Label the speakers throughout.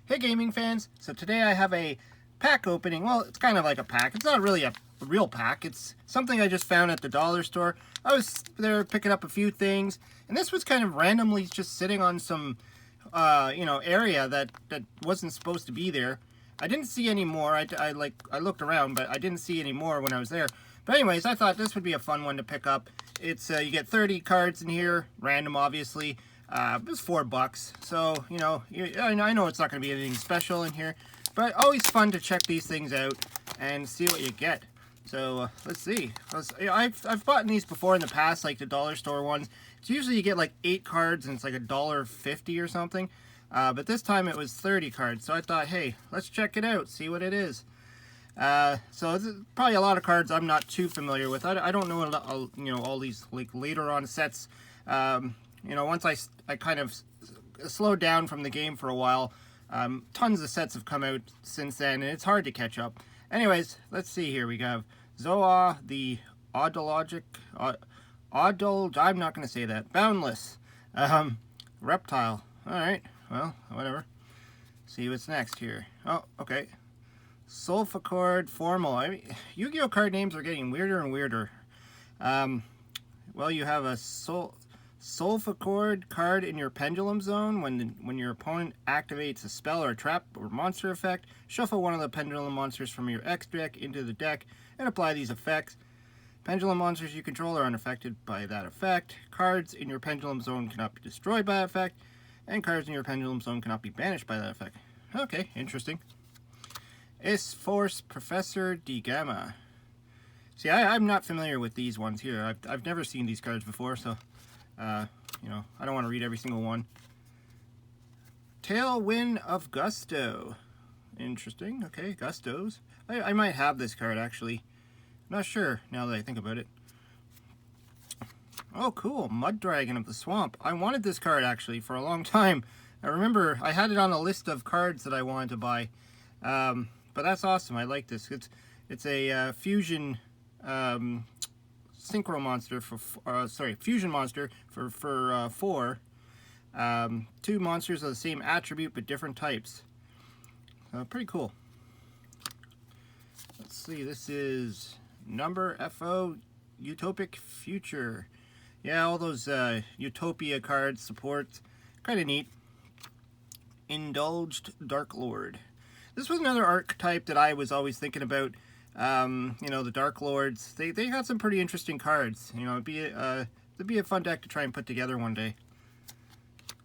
Speaker 1: Hey gaming fans, so today I have a pack opening. Well, it's kind of like a pack. It's not really a real pack. It's something I just found at the dollar store. I was there picking up a few things, and this was kind of randomly just sitting on some, area that wasn't supposed to be there. I didn't see any more. I looked around, but I didn't see any more when I was there. But anyways, I thought this would be a fun one to pick up. It's you get 30 cards in here, random obviously. It was $4, so I know it's not going to be anything special in here, but always fun to check these things out and see what you get. So let's see. I've bought these before in the past, like the dollar store ones. It's usually you get like 8 cards and it's like $1.50 or something. But this time it was 30 cards, so I thought, hey, let's check it out, see what it is. So this is probably a lot of cards I'm not too familiar with. I don't know all these like later on sets. Once I kind of slowed down from the game for a while, tons of sets have come out since then, and it's hard to catch up. Anyways, let's see here. We have Zoa, the I'm not going to say that. Boundless. Reptile. Alright, well, whatever. See what's next here. Oh, okay. Sulfachord Formal. Yu-Gi-Oh! Card names are getting weirder and weirder. Well, you have a Sulfachord card in your pendulum zone. When your opponent activates a spell or a trap or monster effect, shuffle one of the pendulum monsters from your X deck into the deck and apply these effects. Pendulum monsters you control are unaffected by that effect. Cards in your pendulum zone cannot be destroyed by that effect, and cards in your pendulum zone cannot be banished by that effect. Okay, interesting. S-Force Professor de Gamma. See, I'm not familiar with these ones here. I've never seen these cards before, so I don't want to read every single one. Tailwind of Gusto. Interesting. Okay, Gustos. I might have this card, actually. Not sure, now that I think about it. Oh, cool. Mud Dragon of the Swamp. I wanted this card, actually, for a long time. I remember I had it on a list of cards that I wanted to buy. But that's awesome. I like this. It's a fusion... synchro monster fusion monster for 4. 2 monsters of the same attribute but different types. Pretty cool. Let's see, this is number FO Utopic Future. Yeah, all those Utopia cards support. Kind of neat. Indulged Dark Lord. This was another archetype that I was always thinking about. The Dark Lords, they got some pretty interesting cards. It'd be a fun deck to try and put together one day.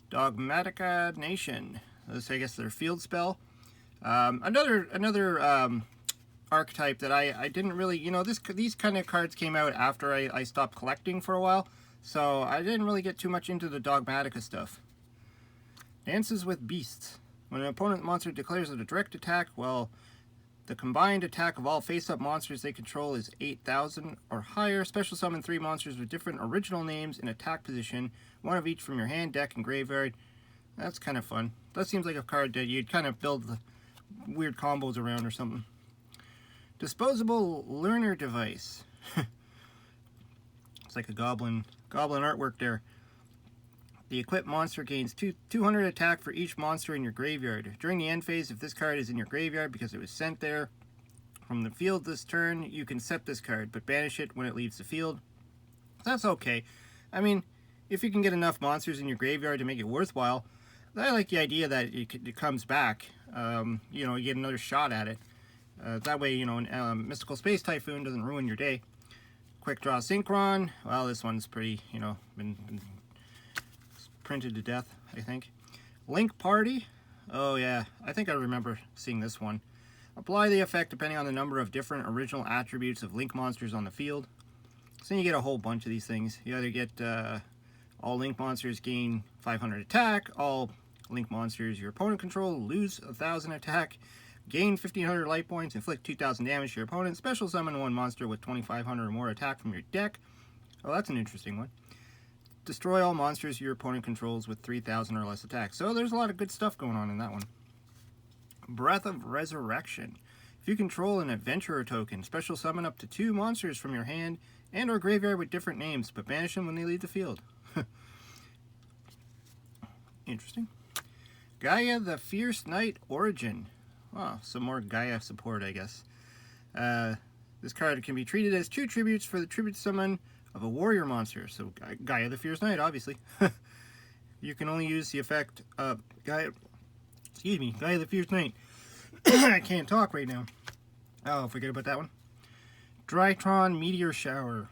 Speaker 1: Dogmatica Nation. This, I guess, their field spell. Another archetype that I didn't really, these kind of cards came out after I stopped collecting for a while, so I didn't really get too much into the Dogmatica stuff. Dances with Beasts. When an opponent monster declares a direct attack, well, the combined attack of all face-up monsters they control is 8,000 or higher. Special summon 3 monsters with different original names in attack position, 1 of each from your hand, deck, and graveyard. That's kind of fun. That seems like a card that you'd kind of build the weird combos around or something. Disposable Learner Device. It's like a goblin artwork there. The equipped monster gains 200 attack for each monster in your graveyard. During the end phase, if this card is in your graveyard because it was sent there from the field this turn, you can set this card, but banish it when it leaves the field. That's okay. I mean, if you can get enough monsters in your graveyard to make it worthwhile, I like the idea that it comes back. You get another shot at it. That way, Mystical Space Typhoon doesn't ruin your day. Quick Draw Synchron. Well, this one's pretty, been printed to death, I think. Link Party. Oh yeah, I think I remember seeing this one. Apply the effect depending on the number of different original attributes of Link monsters on the field. So you get a whole bunch of these things. You either get all Link monsters gain 500 attack, all Link monsters your opponent control lose 1,000 attack, gain 1,500 life points, inflict 2,000 damage to your opponent, special summon 1 monster with 2,500 or more attack from your deck. Oh, that's an interesting one. Destroy all monsters your opponent controls with 3,000 or less attack. So there's a lot of good stuff going on in that one. Breath of Resurrection. If you control an adventurer token, special summon up to 2 monsters from your hand and or graveyard with different names, but banish them when they leave the field. Interesting. Gaia the Fierce Knight Origin. Oh, some more Gaia support, I guess. This card can be treated as 2 tributes for the tribute summon of a warrior monster. So Gaia the Fierce Knight, obviously. You can only use the effect of Gaia the Fierce Knight. I can't talk right now. Oh, forget about that one. Drytron Meteor Shower.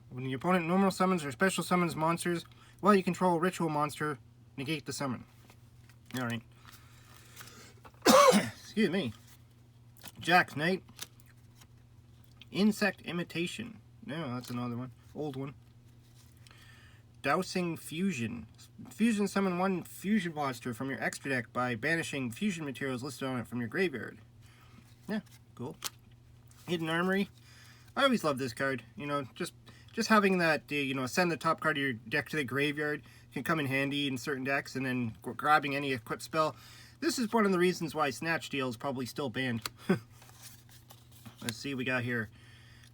Speaker 1: When the opponent normal summons or special summons monsters while you control a ritual monster, negate the summon. Alright. Excuse me. Jack's Knight. Insect Imitation. No, that's another one. Old one. Dousing Fusion. Fusion summon 1 fusion monster from your extra deck by banishing fusion materials listed on it from your graveyard. Yeah, cool. Hidden Armory. I always love this card. You know, just having that, you know, send the top card of your deck to the graveyard can come in handy in certain decks, and then grabbing any equipped spell. This is one of the reasons why Snatch Steal is probably still banned. Let's see what we got here.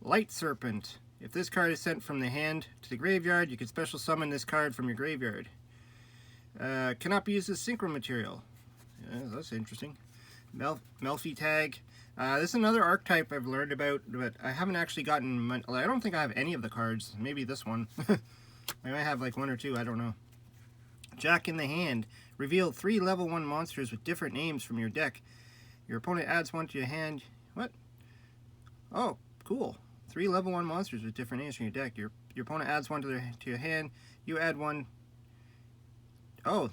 Speaker 1: Light Serpent. If this card is sent from the hand to the graveyard, you can special summon this card from your graveyard. Cannot be used as Synchron material. Yeah, that's interesting. Melfi Tag. This is another archetype I've learned about, but I haven't actually gotten... I don't think I have any of the cards. Maybe this one. I might have like 1 or 2, I don't know. Jack in the Hand. Reveal 3 level 1 monsters with different names from your deck. Your opponent adds 1 to your hand. What? Oh, cool. 3 level 1 monsters with different names from your deck. Your opponent adds 1 to your hand. You add 1. Oh,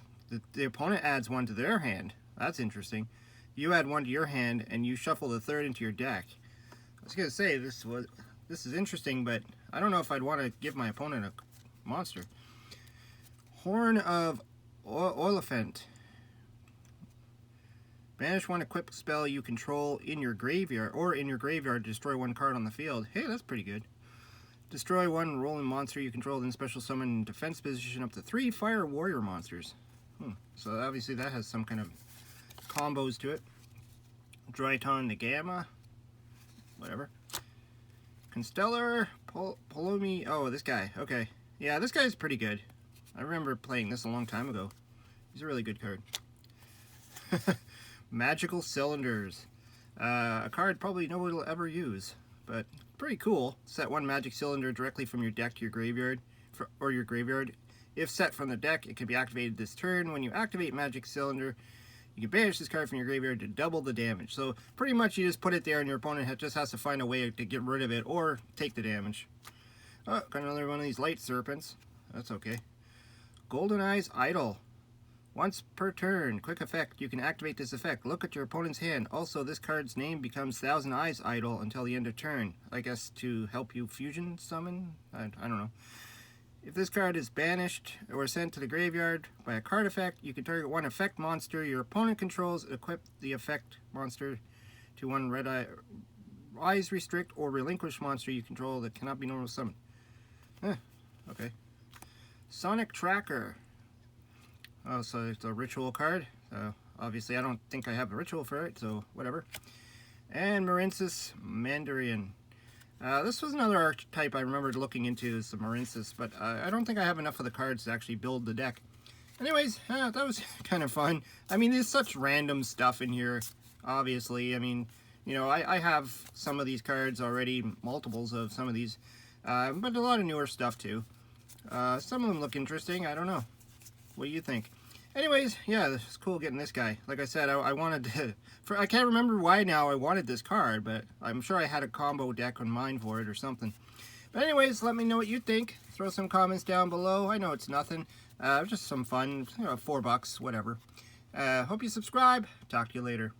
Speaker 1: the opponent adds 1 to their hand. That's interesting. You add 1 to your hand, and you shuffle the 3rd into your deck. I was gonna say this is interesting, but I don't know if I'd want to give my opponent a monster. Horn of Olefent. Banish 1 equipped spell you control in your graveyard, or in your graveyard to destroy 1 card on the field. Hey, that's pretty good. Destroy 1 rolling monster you control, then special summon in defense position up to 3 fire warrior monsters. So obviously that has some kind of combos to it. Dryton the Gamma. Whatever. Constellar Polomi. Oh, this guy. Okay. Yeah, this guy's pretty good. I remember playing this a long time ago. He's a really good card. Magical Cylinders. A card probably nobody will ever use, but pretty cool. Set 1 magic cylinder directly from your deck to your graveyard, or your graveyard. If set from the deck, it can be activated this turn. When you activate Magic Cylinder, you can banish this card from your graveyard to double the damage. So pretty much you just put it there and your opponent just has to find a way to get rid of it or take the damage. Oh, got another one of these Light Serpents. That's okay. Golden Eyes Idol. Once per turn, quick effect, you can activate this effect. Look at your opponent's hand. Also, this card's name becomes Thousand Eyes Idol until the end of turn. I guess to help you fusion summon? I don't know. If this card is banished or sent to the graveyard by a card effect, you can target 1 effect monster your opponent controls, equip the effect monster to 1 red eyes restrict, or relinquish monster you control that cannot be normal summoned. Okay. Sonic Tracker. Oh, so it's a ritual card. Obviously, I don't think I have a ritual for it, so whatever. And Marinsis Mandarin. This was another archetype I remembered looking into, is the Marinsis, but I don't think I have enough of the cards to actually build the deck. Anyways, that was kind of fun. I mean, there's such random stuff in here, obviously. I mean, you know, I have some of these cards already, multiples of some of these, but a lot of newer stuff too. Some of them look interesting, I don't know. What do you think? Anyways, yeah, it's cool getting this guy. Like I said, I wanted to... I can't remember why now I wanted this card, but I'm sure I had a combo deck on mine for it or something. But anyways, let me know what you think. Throw some comments down below. I know it's nothing. Just some fun. You know, $4, whatever. Hope you subscribe. Talk to you later.